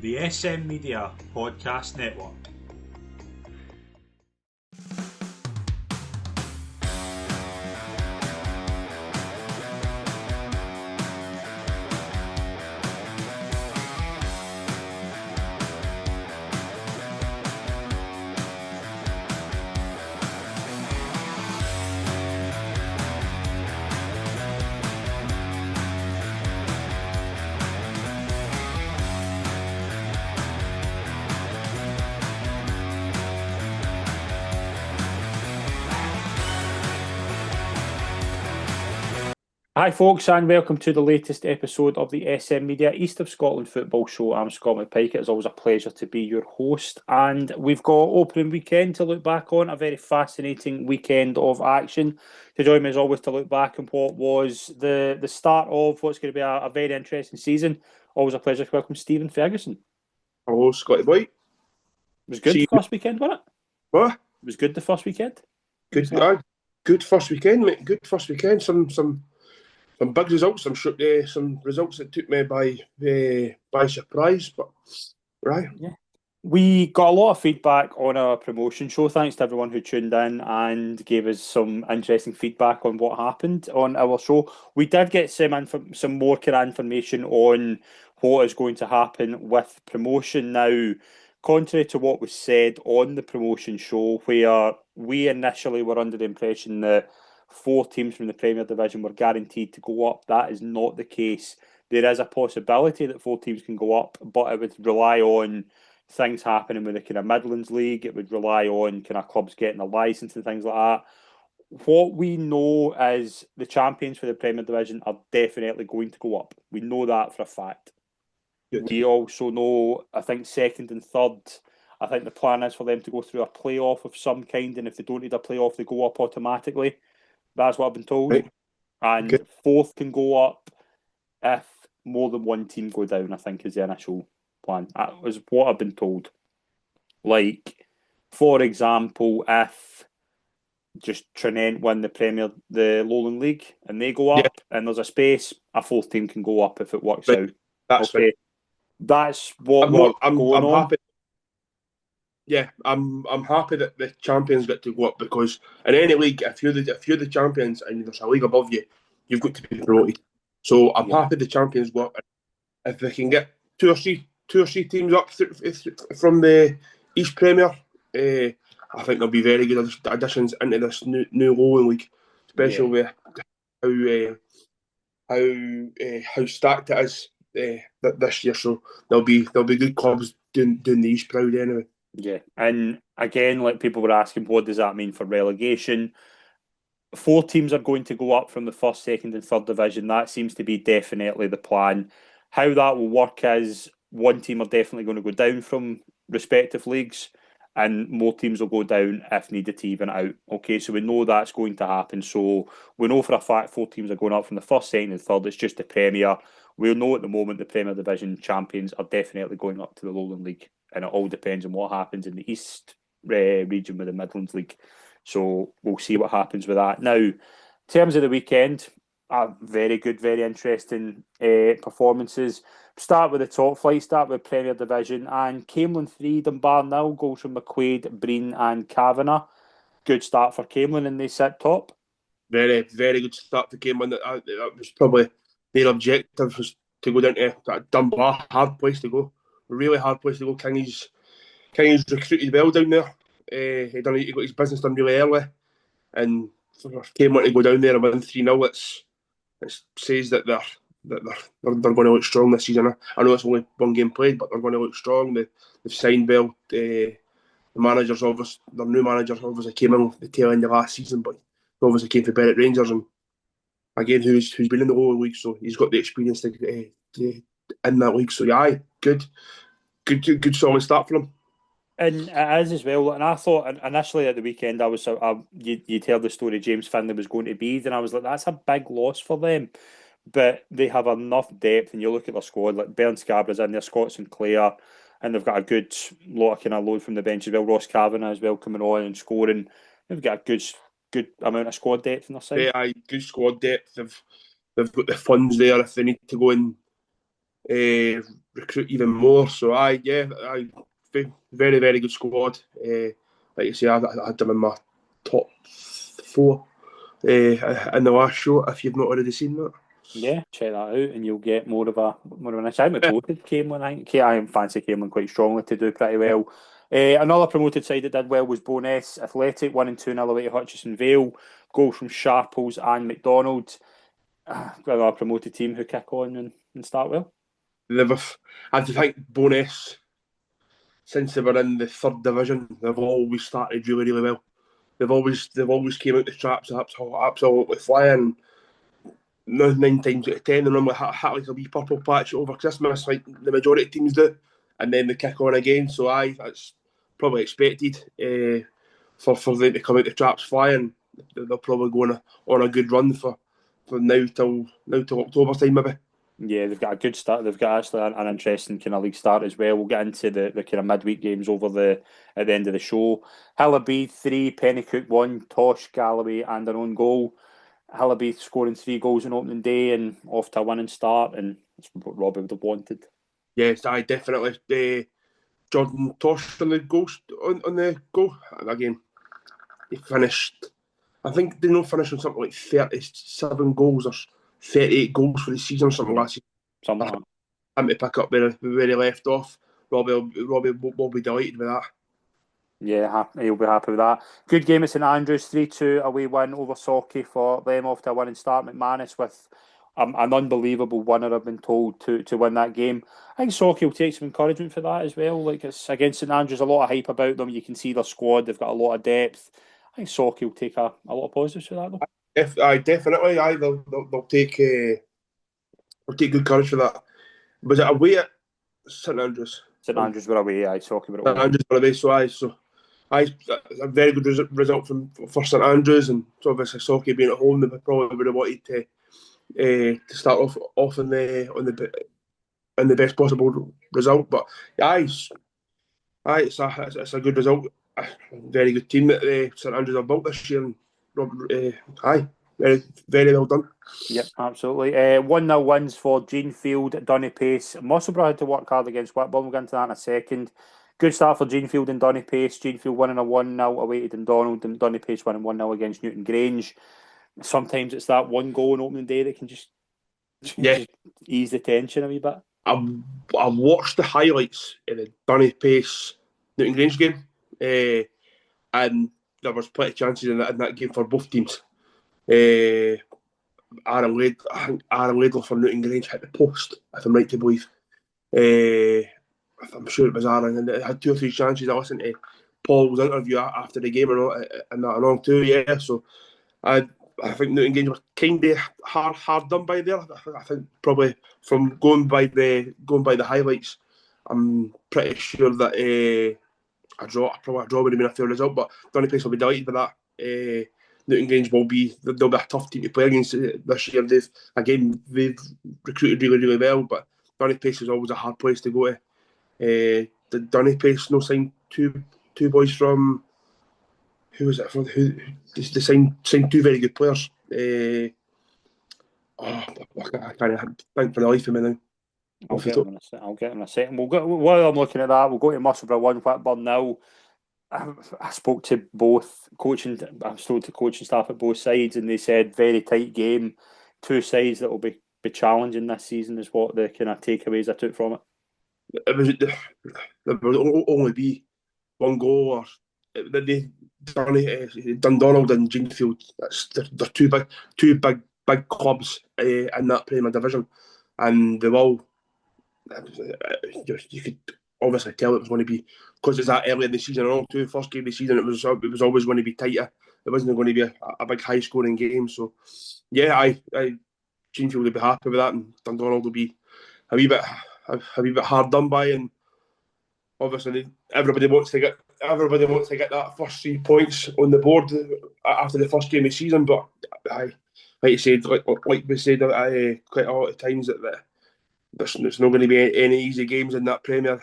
the SM Media Podcast Network. Hi folks, and welcome to the latest episode of the SM Media East of Scotland football show. I'm Scott McPike. It's always a pleasure to be your host, and we've got opening weekend to look back on, a very fascinating weekend of action. To join me as always to look back on what was the start of what's going to be a very interesting season. Always a pleasure to welcome Stephen Ferguson. Hello, Scotty boy. It was good the first weekend, wasn't it? What? It was good the first weekend. Good, good first weekend, mate. Good first weekend. Some big results. Some results that took me by surprise. But right, yeah. We got a lot of feedback on our promotion show. Thanks to everyone who tuned in and gave us some interesting feedback on what happened on our show. We did get some more kind of information on what is going to happen with promotion now. Contrary to what was said on the promotion show, where we initially were under the impression that 4 teams from the Premier Division were guaranteed to go up, that is not the case. There is a possibility that 4 teams can go up, but it would rely on things happening with the kind of Midlands League. It would rely on kind of clubs getting a licence and things like that. What we know is the champions for the Premier Division are definitely going to go up. We know that for a fact. Good. We also know, I think, second and third, I think the plan is for them to go through a playoff of some kind, and if they don't need a playoff, they go up automatically. That's what I've been told. Right. And good. Fourth can go up if more than one team go down, I think, is the initial plan. That was what I've been told. Like, for example, if just Trinent win the Lowland League, and they go up, and there's a space, a 4th team can go up if it works out. That's okay. Right. That's what I'm going on. Happy. Yeah, I'm happy that the champions get to go up, because in any league, if you're the champions and there's a league above you, you've got to be promoted. So I'm happy the champions go up. If they can get two or three teams up from the East Premier, I think they'll be very good additions into this new Lowland League, especially with how stacked it is this year. So there'll be good clubs doing the East proud anyway. Yeah, and again, like people were asking, what does that mean for relegation? 4 teams are going to go up from the 1st, 2nd and 3rd division. That seems to be definitely the plan. How that will work is 1 team are definitely going to go down from respective leagues, and more teams will go down if needed to even out. Okay, so we know that's going to happen. So we know for a fact 4 teams are going up from the 1st, 2nd and 3rd. It's just the Premier. We'll know at the moment the Premier Division champions are definitely going up to the Lowland League. And it all depends on what happens in the East region with the Midlands League. So we'll see what happens with that. Now, in terms of the weekend, very good, very interesting performances. Start with the top flight, start with Premier Division. And Camelin 3, Dunbar 0, goals from McQuaid, Breen and Kavanagh. Good start for Camelin, and they sit top. Very, very good start for Camelin. That was probably their objective, was to go down to Dunbar. Hard place to go. Really hard place to go. Kingy's recruited well down there. He got his business done really early, and came on to go down there and win 3-0. It says that they're going to look strong this season. I know it's only 1 game played, but they're going to look strong. They've signed well. The managers, obviously, their new manager obviously came in the tail end of last season, but he obviously came for Berwick Rangers, and again, who's been in the whole league, so he's got the experience to in that league. So yeah, good solid start for him. And it is as well. And I thought initially at the weekend, you'd heard the story James Finlay was going to be, then I was like, that's a big loss for them. But they have enough depth, and you look at their squad, like Bern Scabra's in there, Scott Sinclair, and they've got a good lot of kind of load from the bench as well. Ross Kavanagh as well coming on and scoring. They've got a good amount of squad depth in their side. Yeah, good squad depth. They've got the funds there if they need to go and recruit even more. So very, very good squad. Like you say, I had them in my top 4 in the last show. If you've not already seen that, Yeah, check that out, and you'll get more of an insight. I think we voted Camelin. I fancy Camelin quite strongly to do pretty well. Another promoted side that did well was Bo'ness Athletic, 1-2-0 away to Hutchison Vale. Goals from Sharples and McDonald. Another promoted team who kick on and start well. I think Bo'ness, since they were in the 3rd division, they've always started really, really well. They've always came out the traps absolutely flying. 9 times out of 10, they normally hit like a wee purple patch over Christmas, like the majority of teams do, and then they kick on again. So that's probably expected for them to come out the traps flying. They'll probably go on a good run for now till October time maybe. Yeah, they've got a good start. They've got actually an interesting kind of league start as well. We'll get into the kind of midweek games at the end of the show. Hillabeath 3, Pennycook 1, Tosh, Galloway and an own goal. Hillabeath scoring 3 goals on opening day and off to a winning start, and that's what Robbie would have wanted. Yes, I definitely. Jordan Tosh on the goal, and again he finished. I think they not finished on something like 37 goals or 38 goals for the season or something last season. Something like I'm to pick up where he left off. Robbie will be delighted with that. Yeah, he'll be happy with that. Good game at St Andrews, 3-2 away win over Sauchie for them off to a winning start. McManus with an unbelievable winner, I've been told, to win that game. I think Sauchie will take some encouragement for that as well. Like, it's against St Andrews, a lot of hype about them. You can see their squad, they've got a lot of depth. I think Sauchie will take a lot of positives for that, though. They'll take good courage for that. Was it away at St Andrews? St Andrews were away, Sauchie were at St home. Andrews were away, so a very good result for St Andrews, and so obviously Sauchie being at home, they probably would have wanted to start off on the best possible result. But it's a good result. A very good team that St Andrews have built this year, and very, very well done. Yep, absolutely. 1-0 wins for Jeanfield, Dunnipace. Musselburgh had to work hard against Whitburn. We'll get into that in a second. Good start for Jeanfield and Dunnipace. Jeanfield winning a 1-0 away to Dundonald, and Dunnipace winning 1-0 against Newton Grange. Sometimes it's that one goal on opening day that can just ease the tension a wee bit. I watched the highlights in the Dunnipace Newton Grange game, and there was plenty of chances in that game for both teams. Aaron Laidlaw for Newton Grange hit the post, if I'm right to believe. I'm sure it was Aaron, and it had 2 or 3 chances. I listened to Paul's interview after the game and that along too. Yeah, so I think Newton Grange were kind of hard done by there. I think probably from going by the highlights, I'm pretty sure that a draw would have been a fair result. But Dunnipace will be delighted with that. Newton Grange they'll be a tough team to play against this year. They've recruited really, really well, but Dunnipace is always a hard place to go to. The Dunnipace signed two boys from, who was it from? Who they signed 2 very good players. I can't think for the life of me now. I'll get them in a second. While I'm looking at that, we'll go to Musselburgh 1, Whitburn 0. I spoke to coaching staff at both sides, and they said very tight game. 2 sides that will be challenging this season is what the kind of takeaways I took from it. There will only be one goal, or Dundonald and Jeanfield. They're two big clubs in that Premier Division, and they will. You could obviously tell it was going to be, because it's that early in the season. And all too, first game of the season, it was always going to be tighter. It wasn't going to be a big high scoring game. So yeah, Jeanfield will be happy with that, and Dundonald will be a wee bit hard done by, and obviously everybody wants to get that first 3 points on the board after the first game of the season. But like you said, like we said quite a lot of times, that there's not going to be any easy games in that Premier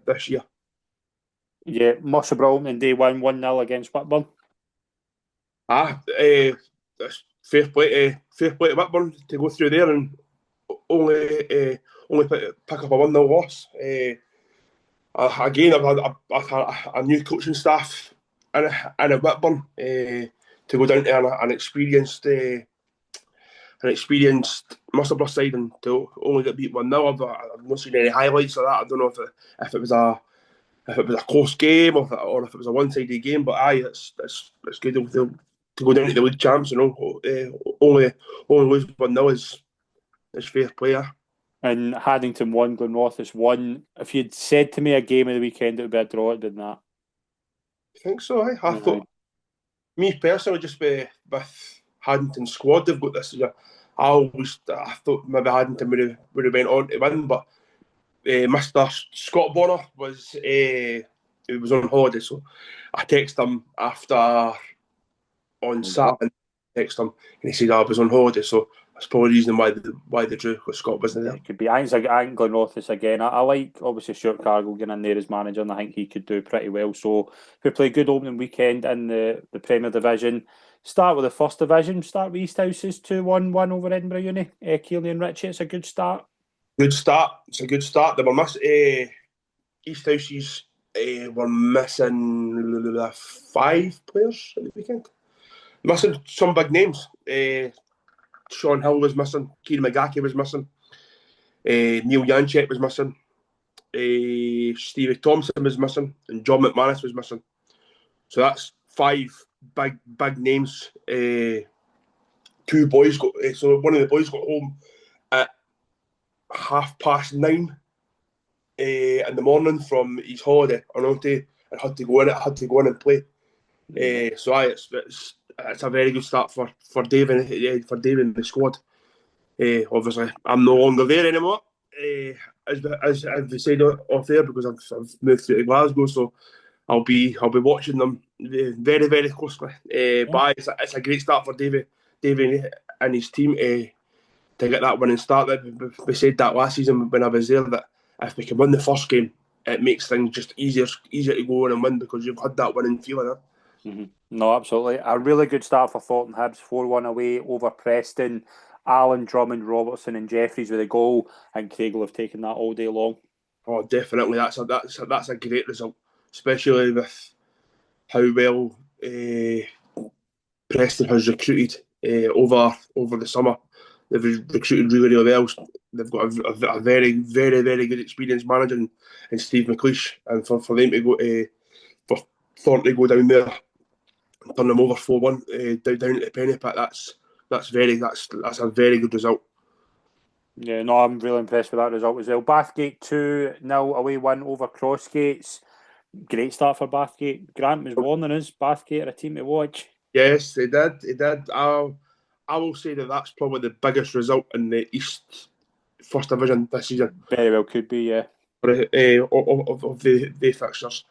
this year. Yeah, Musselburgh opening day 1-0 against Whitburn. Fair play to Whitburn to go through there and pick up a 1-0 loss. Again, I've had a new coaching staff and a Whitburn to go down to an experienced Musselburgh side and to only get beat 1-0. I've not seen any highlights of that. I don't know if it was a close game or if it was a one-sided game. But it's good to go down to the league champs. Only lose 1-0 is fair play. And Haddington won, Glenrothes won. If you'd said to me a game of the weekend, it would be a draw, didn't that? I think so. I thought, me personally, just with Haddington's squad they've got this year, I thought maybe Haddington would have went on to win, but Mr. Scott Bonner was on holiday, so I texted him after on Saturday. Text him and he said I was on holiday, so that's probably the reason why they drew, because Scott wasn't there. It could be. I think Glenrothes again. I like obviously Stuart Cargill getting in there as manager, and I think he could do pretty well. So we play a good opening weekend in the Premier Division. Start with the First Division. Start with East Houses 2-1 over Edinburgh Uni. Keeley and Ritchie. It's a good start. Good start. It's a good start. They were East Houses were missing 5 players at the weekend. Missing some big names. Sean Hill was missing. Kieran McGackie was missing. Neil Janchek was missing. Stevie Thompson was missing. And John McManus was missing. So that's 5 big names. 2 boys got. So one of the boys got home at 9:30 in the morning from his holiday on holiday and had to go in and play. It's a very good start for Dave and the squad. Obviously, I'm no longer there anymore, as we said off there, because I've moved through to Glasgow, so I'll be watching them very, very closely. But it's a great start for Davey and his team to get that winning start. We said that last season when I was there, that if we can win the first game, it makes things just easier to go on and win, because you've had that winning feeling. Mm-hmm. No, absolutely. A really good start for Thornton Hibs, 4-1 away over Preston. Allen, Drummond, Robertson and Jeffries with a goal, and Craig will have taken that all day long. Oh, definitely. That's a great result, especially with how well Preston has recruited over the summer. They've recruited really, really well. They've got a very, very, very good experienced manager in Steve McLeish, and for them to go for Thornton to go down there and turn them over 4-1 down at the penny pit, that's a very good result. Yeah, no, I'm really impressed with that result as well. Bathgate 2-0 away win over Crossgates. Great start for Bathgate. Grant was warning us, Bathgate are a team to watch. Yes, they did. I will say that's probably the biggest result in the East First Division this season. Very well could be, yeah. Of the fixtures.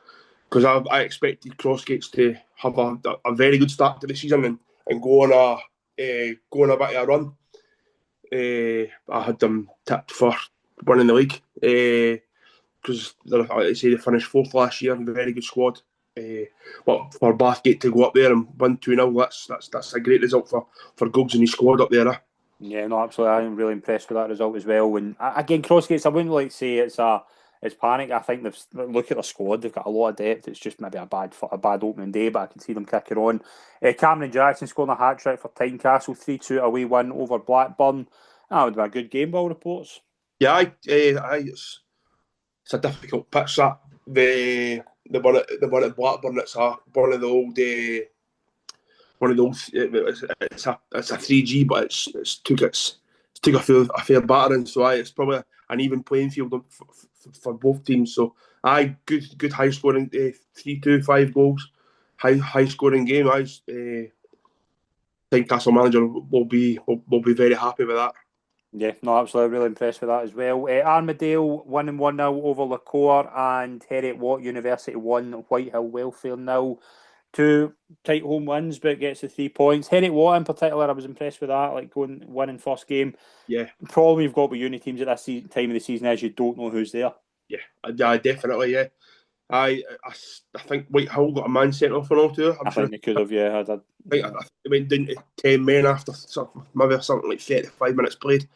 Because I expected Crossgates to have a very good start to the season and go on a bit of a run. I had them tipped for winning the league because I say they finished 4th last year and a very good squad. But for Bathgate to go up there and win 2-0, that's a great result for Gogs and his squad up there. Yeah, no, absolutely. I'm really impressed with that result as well. And again, Crossgates, I wouldn't like to say it's panic. I think look at their squad; they've got a lot of depth. It's just maybe a bad opening day, but I can see them kicking on. Cameron Jackson scoring a hat trick for Tynecastle, 3-2 away win over Blackburn. That would be a good game, by all reports. Yeah, it's a difficult pitch. That the one at Blackburn. It's one of the old. It's a 3G, but it's took a fair battering. So it's probably an even playing field for both teams. So good high scoring 3-2, 5 goals, high scoring game. Tynecastle manager will be very happy with that. Yeah, no, absolutely, really impressed with that as well. Armadale winning 1-0 over Lacour, and Heriot Watt University 1, Whitehill Welfare 0. 2 tight home wins, but gets the 3 points. Heriot Watt in particular, I was impressed with that, like winning first game. Yeah. The problem you've got with uni teams at this time of the season is you don't know who's there. Yeah, definitely, yeah. I think Whitehill got a man sent off and all too. I think they could have, yeah. I think they went down to 10 men after maybe something like 35 minutes played.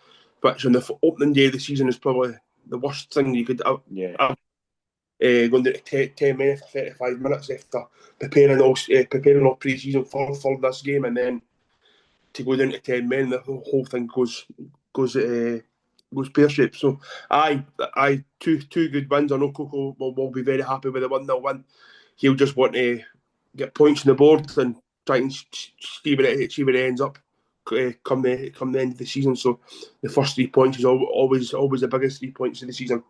which on the opening day of the season is probably the worst thing you could have. Going down to 10 minutes, 35 minutes after preparing all pre-season for this game, and then to go down to 10 men, the whole thing goes pear-shaped. So, two good wins. I know Coco will be very happy with the 1-0 win. He'll just want to get points on the board and try and see where it ends up come the end of the season. So, the first 3 points is always the biggest 3 points of the season.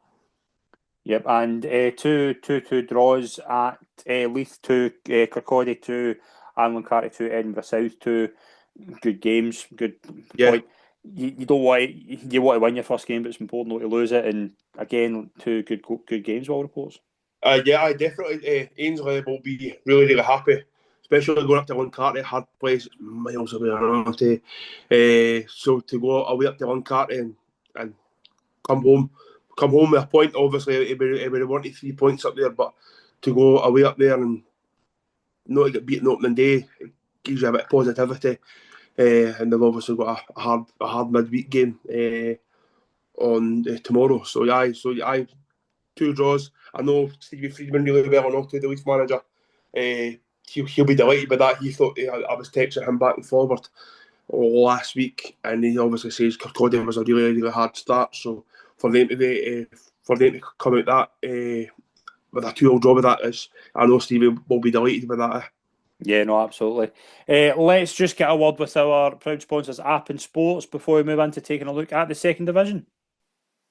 Yep, and 2-2 draws at Leith 2, Kirkcaldy 2, Anglin-Carty 2, Edinburgh South 2. Good games, good point. You don't want you want to win your first game, but it's important not to lose it. And again, 2 good games, all reports. I definitely. Ainsley will be really happy, especially going up to Anglin-Carty, hard place, miles away. So to go away up to Anglin-Carty and come home with a point. Obviously, it would have wanted 3 points up there, but to go away up there and not to get beaten opening day, it gives you a bit of positivity. And they've obviously got a hard midweek game on tomorrow. So 2 draws. I know Stevie Friedman really well. I know the Leaf manager. He'll be delighted with that. He thought I was texting him back and forward last week, and he obviously says Kirkcaldy was a really hard start. So for them to come out that with a 2-2 draw with that, I know Stevie will be delighted with that. Yeah, no, absolutely. Let's just get a word with our proud sponsors, App and Sports, before we move on to taking a look at the second division.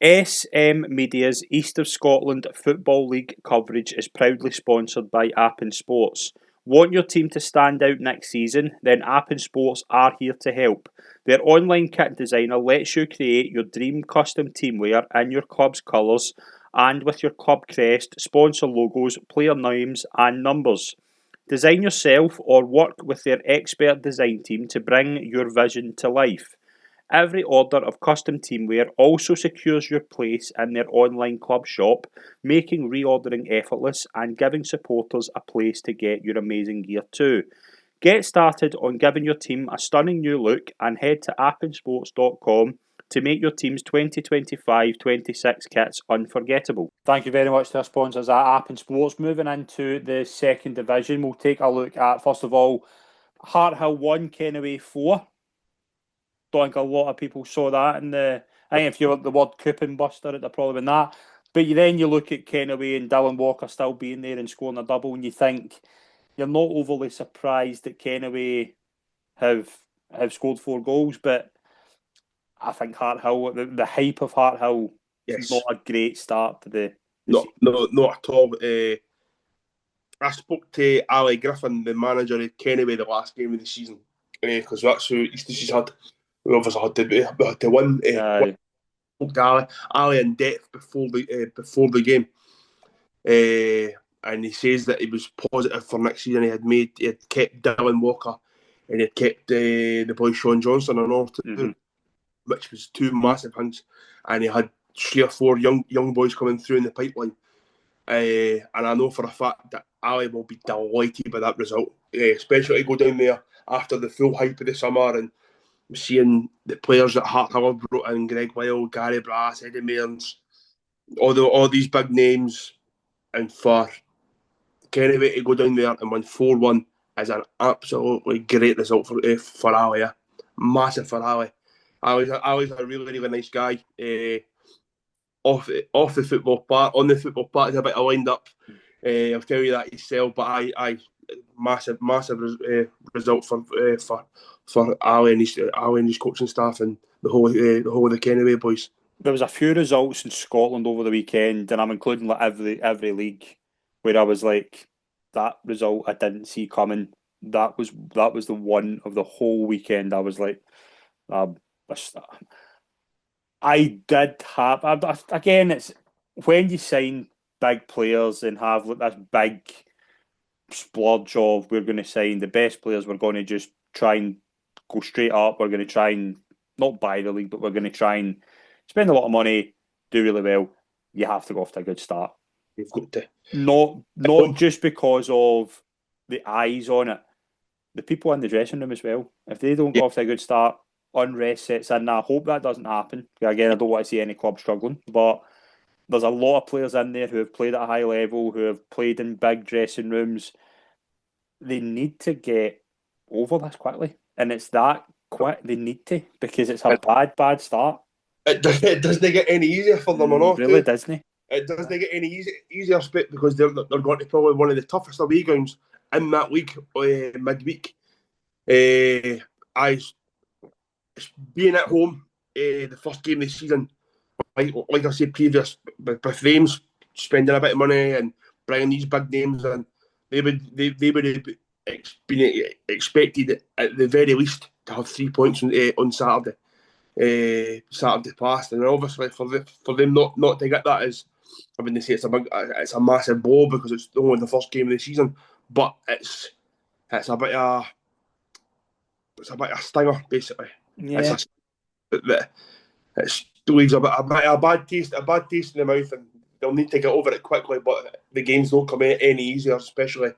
SM Media's East of Scotland Football League coverage is proudly sponsored by App and Sports. Want your team to stand out next season? Then App and Sports are here to help. Their online kit designer lets you create your dream custom teamwear in your club's colours and with your club crest, sponsor logos, player names and numbers. Design yourself or work with their expert design team to bring your vision to life. Every order of custom teamwear also secures your place in their online club shop, making reordering effortless and giving supporters a place to get your amazing gear too. Get started on giving your team a stunning new look and head to appandsports.com to make your team's 2025-26 kits unforgettable. Thank you very much to our sponsors at App and Sports. Moving into the second division, we'll take a look at, first of all, Harthill 1, Kennaway 4. Don't think a lot of people saw that. I think if you were the word coupon buster, it'd have probably been that. But then you look at Kennaway and Dylan Walker still being there and scoring a double, and you think you're not overly surprised that Kennaway have scored 4 goals, but I think Harthill, the hype of Harthill, is not a great start to the season. Not at all. I spoke to Ali Griffin, the manager of Kennaway, the last game of the season, because that's who Easterseas had. We obviously had to win. Spoke to Ali in depth before the game, and he says that he was positive for next season. He had kept Dylan Walker, and he had kept the boy Sean Johnson on all too, which was 2 massive hints, and he had 3 or 4 young boys coming through in the pipeline. And I know for a fact that Ali will be delighted by that result, especially to go down there after the full hype of the summer and seeing the players that Harthill have brought in, Greg Wild, Gary Brass, Eddie Mearns, all these big names, and for Kennaway to go down there and win 4-1 is an absolutely great result for Ali. Massive for Ali. Ali's a really nice guy. Off the football part, on the football part, he's a bit of wind up. I'll tell you that himself. But I massive result for Ali and his coaching staff and the whole of the Kennaway boys. There was a few results in Scotland over the weekend, and I'm including like every league, where I was like, that result I didn't see coming. That was the one of the whole weekend. I was like, I did have again. It's when you sign big players and have like this big splurge of we're going to sign the best players. We're going to just try and go straight up. We're going to try and not buy the league, but we're going to try and spend a lot of money, do really well. You have to go off to a good start. You've got to not just because of the eyes on it. The people in the dressing room as well. If they don't go off to a good start, unrest sets in. I hope that doesn't happen. Again, I don't want to see any club struggling, but there's a lot of players in there who have played at a high level, who have played in big dressing rooms. They need to get over this quickly, and it's that quick. They need to, because it's a bad start. It doesn't get any easier for them or not. Really doesn't. It doesn't get any easier because they're going to probably one of the toughest away grounds in that league, midweek. Being at home, the first game of the season, like I said previous, with them spending a bit of money and bringing these big names in, they would have been expected at the very least to have 3 points on Saturday. Saturday past, and obviously for them not to get that is, I wouldn't say it's a massive blow because it's only the first game of the season, but it's a bit of a stinger basically. Yeah. It leaves a bad taste in the mouth, and they'll need to get over it quickly. But the games don't come any easier, especially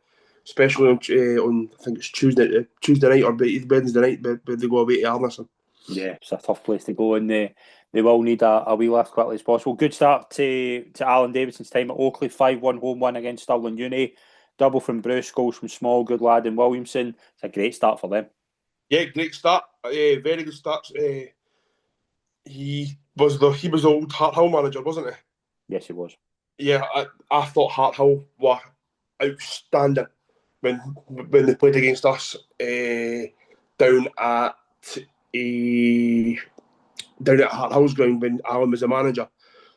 on I think it's Tuesday night or Wednesday night, but they go away to Arneson. Yeah, it's a tough place to go, and they will need a wee lift quickly as possible. Good start to Alan Davidson's time at Oakley, 5-1 home win against Stirling Uni. Double from Bruce, goals from Small, Goodlad and Williamson. It's a great start for them. Yeah, great start. Very good start. He was the old Hart Hill manager, wasn't he? Yes, he was. Yeah, I thought Hart Hill were outstanding when they played against us down at Hart Hill's ground when Alan was the manager.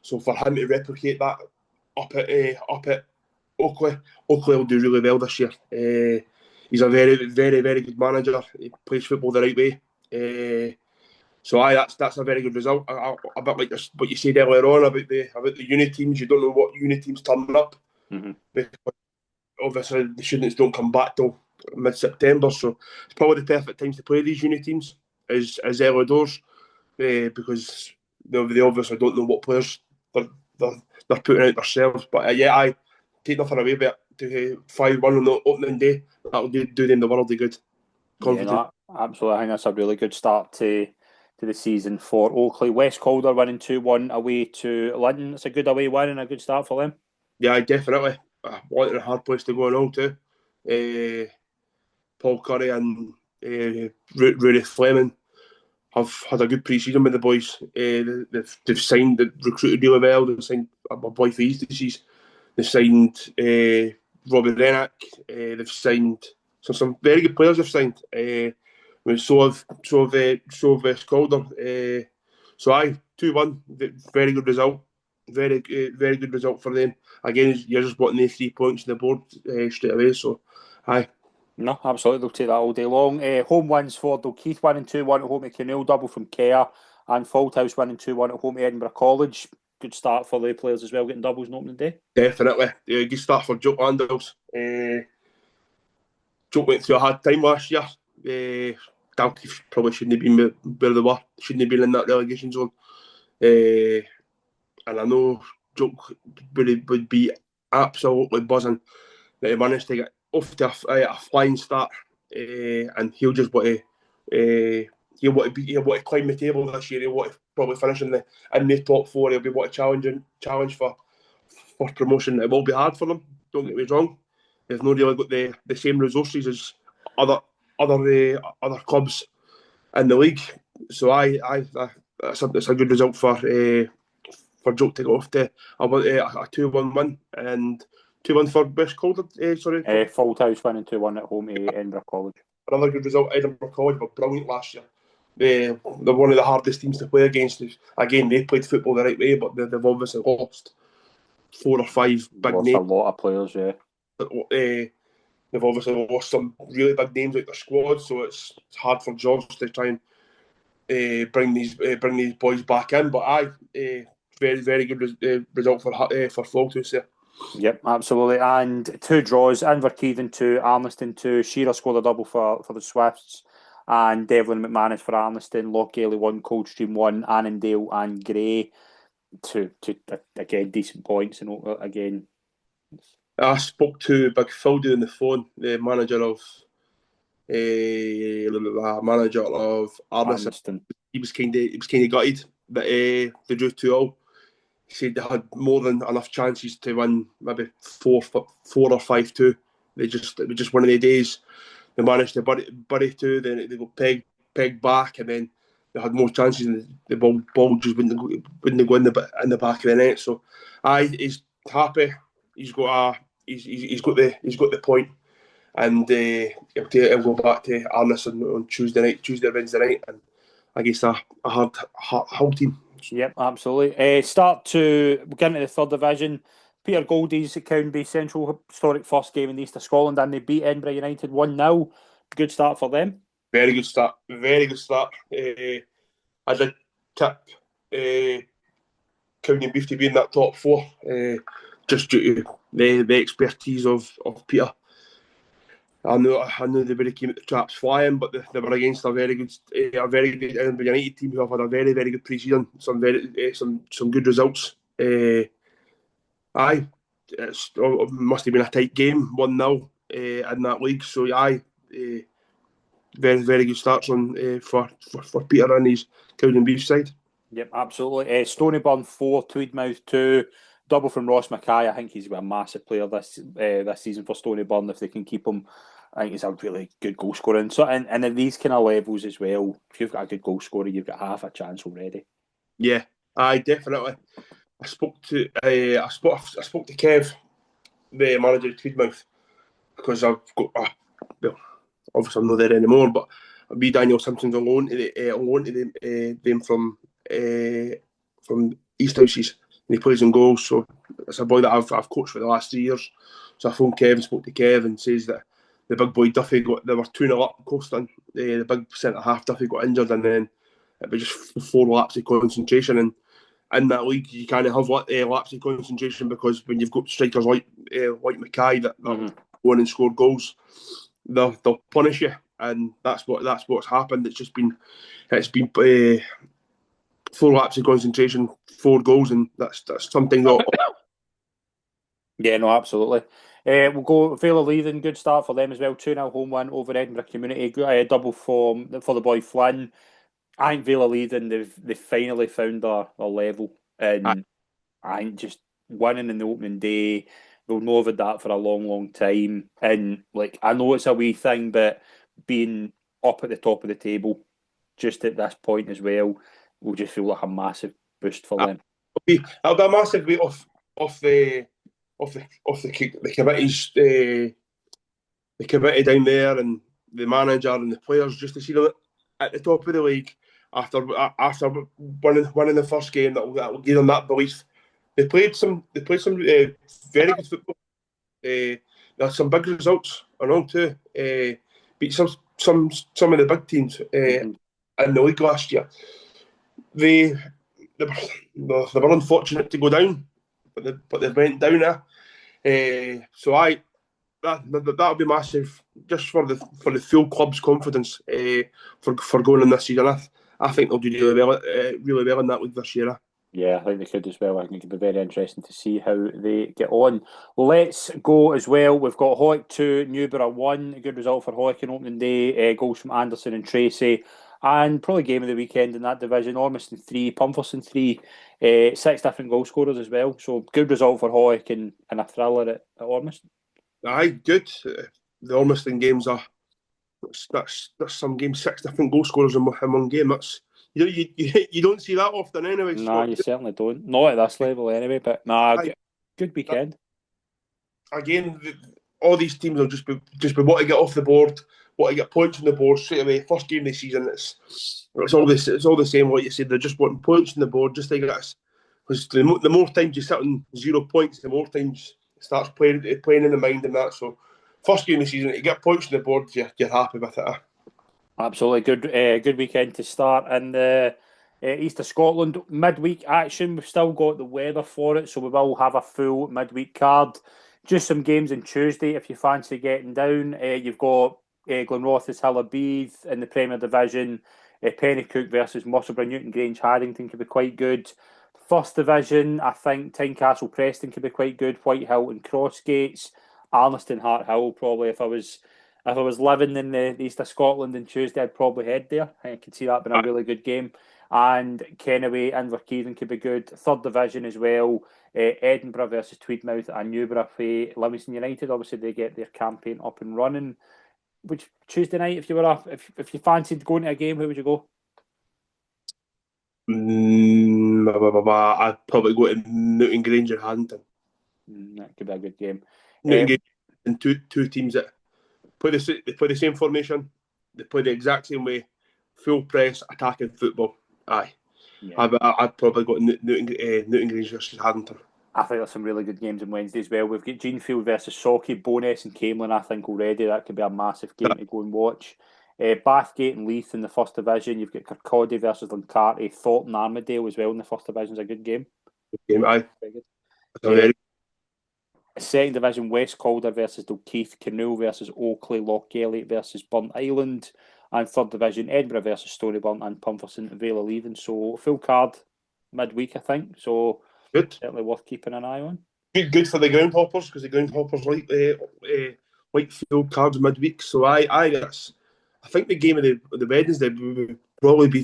So for him to replicate that up at Oakley will do really well this year. He's a very, very, very good manager. He plays football the right way. So that's a very good result. A bit like what you said earlier on about the uni teams. You don't know what uni teams turning up. Mm-hmm. Because obviously the students don't come back till mid-September, so it's probably the perfect time to play these uni teams as early doors, because they obviously don't know what players they're putting out themselves. But yeah, I take nothing away but to 5-1 on the opening day. That'll do them the world of good. Yeah, no, absolutely. I think that's a really good start to the season for Oakley. West Calder winning 2-1 away to Linton. It's a good away win and a good start for them. Yeah, definitely. Wanting a hard place to go and all too. Paul Curry and Rudy Fleming have had a good pre-season with the boys. They've signed, recruited really well. They've signed my boy for East. They've signed Robbie Rennick. They've signed some very good players. They've signed. So have West Calder. So 2-1, very good result. Very good result for them. Again, you're just wanting the 3 points on the board straight away. So, aye. No, absolutely. They'll take that all day long. Home wins for Dalkeith winning 2-1 at home to Canoe, double from Kerr, and Faulthouse winning 2-1 at home to Edinburgh College. Good start for the players as well, getting doubles on opening day. Definitely. Good start for Joke Landals. Joke went through a hard time last year. Dalkeith probably shouldn't have been where they were. Shouldn't have been in that relegation zone. And I know Joke would be absolutely buzzing that he managed to get off to a flying start, and he'll just want to climb the table this year. He'll want to probably finish in the top 4. He'll be want to challenge for promotion. It will be hard for them. Don't get me wrong. They've not really got the same resources as other clubs in the league. So that's a good result for Joke to go off to a 2-1 win, and 2-1 for West Calder. Faulthouse winning 2-1 at home to Edinburgh College. Another good result. Edinburgh College were brilliant last year. They're one of the hardest teams to play against. Again, they played football the right way, but they've obviously lost 4 or 5 big names. A lot of players, yeah. They've obviously lost some really big names out their squad, so it's hard for George to try and bring these boys back in. But very, very good result for Faulthouse there. Yep, absolutely. And 2 draws, Inverkeithing 2, Arniston 2. Shearer scored a double for the Swifts, and Devlin McManus for Arniston. Lochgailey 1, Coldstream 1, Annandale and Gray 2. Again, decent points. And again, I spoke to Big Phil on the phone, the manager of manager of Arneston. He was kind of gutted that they drew 2-2. He said they had more than enough chances to win, maybe 4 or 5-2. It was just one of the days. They managed to bury 2, then they got pegged back, and then they had more chances, and the ball just wouldn't go in the back of the net. So, he's happy. He's got the point, and he'll go back to Arneston on Tuesday or Wednesday night, and I guess a hard team. Yep, absolutely. We're getting to the third division. Peter Goldie's at Cownbay Central, historic first game in the east of Scotland, and they beat Edinburgh United 1-0. Good start for them. Very good start. I did tip County Beef to be in that top 4, just due to the expertise of Peter. I know they really came at the traps flying, but they were against a very good Edinburgh United team who have had a very, very good pre-season. Some good results. It must have been a tight game, 1-0 in that league. So very, very good starts on for Peter and his Cowden Beef side. Yep, absolutely. Stonyburn 4, Tweedmouth 2. Double from Ross Mackay. I think he's a massive player this season for Stonyburn. If they can keep him, I think he's a really good goal scorer. And so, and at these kind of levels as well, if you've got a good goal scorer, you've got half a chance already. Yeah, definitely. I spoke to Kev, the manager of Tweedmouth, because I've got obviously I'm not there anymore, but B. Daniel Simpson's on loan to them from East Houses. And he plays in goals, so it's a boy that I've coached for the last 3 years. So I phoned Kev and spoke to Kev and says that the big boy Duffy they were 2-0 up Coaston. The big centre half Duffy got injured, and then it was just 4 laps of concentration. And in that league, you can't have laps of concentration, because when you've got strikers like Mackay that go in and score goals, they'll punish you, and that's what's happened. It's been 4 laps of concentration, 4 goals, and that's something that. Yeah, no, absolutely. We'll go Vale Leithen, good start for them as well. 2-0 home win over Edinburgh Community. Double for the boy Flynn. I think Vale Leithen, they've finally found their level, and I think just winning in the opening day, they'll know of that for a long, long time. And I know it's a wee thing, but being up at the top of the table just at this point as well will just feel like a massive boost for them. It'll be a massive weight off the committees, the committee down there, and the manager and the players, just to see them at the top of the league after winning the first game. That will give them that belief. They played some very good football. There's some big results around too. Beat some of the big teams in the league last year. They were unfortunate to go down, but they went down there. So that'll be massive, just for the full club's confidence for going in this season. I think they'll do really well in that league this year. Yeah, I think they could as well. I think it could be very interesting to see how they get on. Let's go as well. We've got Hoyk 2, Newborough 1. A good result for Hoyk on opening day. Goals from Anderson and Tracy. And probably game of the weekend in that division. Ormiston 3, Pumferson 3. 6 different goal scorers as well. So good result for Hoyk and a thriller at Ormiston. Aye, good. The Ormiston games that's some games, 6 different goal scorers in one game. That's you don't see that often anyway. No, you certainly don't. Not at this level anyway. But good weekend. Again, all these teams will just be want to get off the board, want to get points on the board straight away. First game of the season, it's all the same. What you said, they're just wanting points on the board just to get us. Because the more times you sit on 0 points, the more times it starts playing in the mind and that. So first game of the season, to get points on the board, you're happy with it. Absolutely good weekend to start in the east of Scotland. Midweek action, we've still got the weather for it, so we will have a full midweek card. Just some games on Tuesday if you fancy getting down. You've got Glenrothes Hillabeath in the Premier Division. Pennycook versus Musselburgh. Newton Grange Haddington could be quite good. First Division, I think Tynecastle Preston could be quite good. Whitehill and Crossgates. Arniston Hart Hill, probably if I was if I was living in the east of Scotland on Tuesday, I'd probably head there. I could see that being a really good game. And Kennaway, Inverkeithing could be good. Third division as well. Edinburgh versus Tweedmouth and Newborough for Livingston United. Obviously, they get their campaign up and running. Which Tuesday night, if you were if you fancied going to a game, who would you go? I'd probably go to Newton Grange or Haddington. That could be a good game. Newton Grange and two teams that play the same formation. They play the exact same way. Full press, attacking football. Aye. Yeah. I'd probably go to Newton Grange versus Haddington. I think there's some really good games on Wednesday as well. We've got Jeanfield versus Sauchie, Bowness and Camelin, I think, already. That could be a massive game to go and watch. Bathgate and Leith in the first division. You've got Kirkcaldy versus Lancarty. Thornton Armadale as well in the first division is a good game. Good game, aye. Very good. Second division, West Calder versus Dalkeith. Canoe versus Oakley. Loch Elliot versus Burnt Island. And third division, Edinburgh versus Storyburnt and Pumferson Vale of Leven. So full card midweek, I think. So good. Certainly worth keeping an eye on. Good for the groundhoppers because the groundhoppers like full cards midweek. So I think the game of the Wednesday would probably be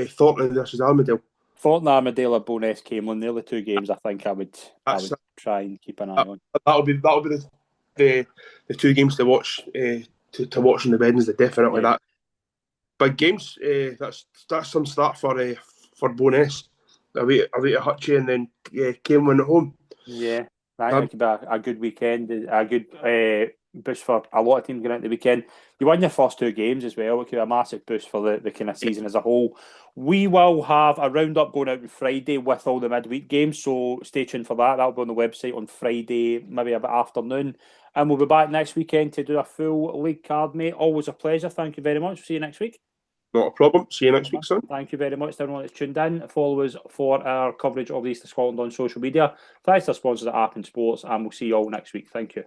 Thornton versus Armadale. Thornton Armadale or Bowness Camelin. They're the two games I think I would try and keep an eye on. That'll be the two games to watch. To watch on the Wednesday, definitely that. Big games. That's some start for Bowness. Away to Hutchie and then Camelin at home. Yeah, that could be a good weekend. A good boost for a lot of teams going out the weekend. You won your first two games as well. It could be a massive boost for the kind of season as a whole. We will have a roundup going out on Friday with all the midweek games, so stay tuned for that. That'll be on the website on Friday, maybe about afternoon. And we'll be back next weekend to do a full league card, mate. Always a pleasure. Thank you very much. See you next week. Not a problem. See you next week, son. Thank you very much to everyone that's tuned in. Follow us for our coverage of the East of Scotland on social media. Thanks to our sponsors at App and Sports, and we'll see you all next week. Thank you.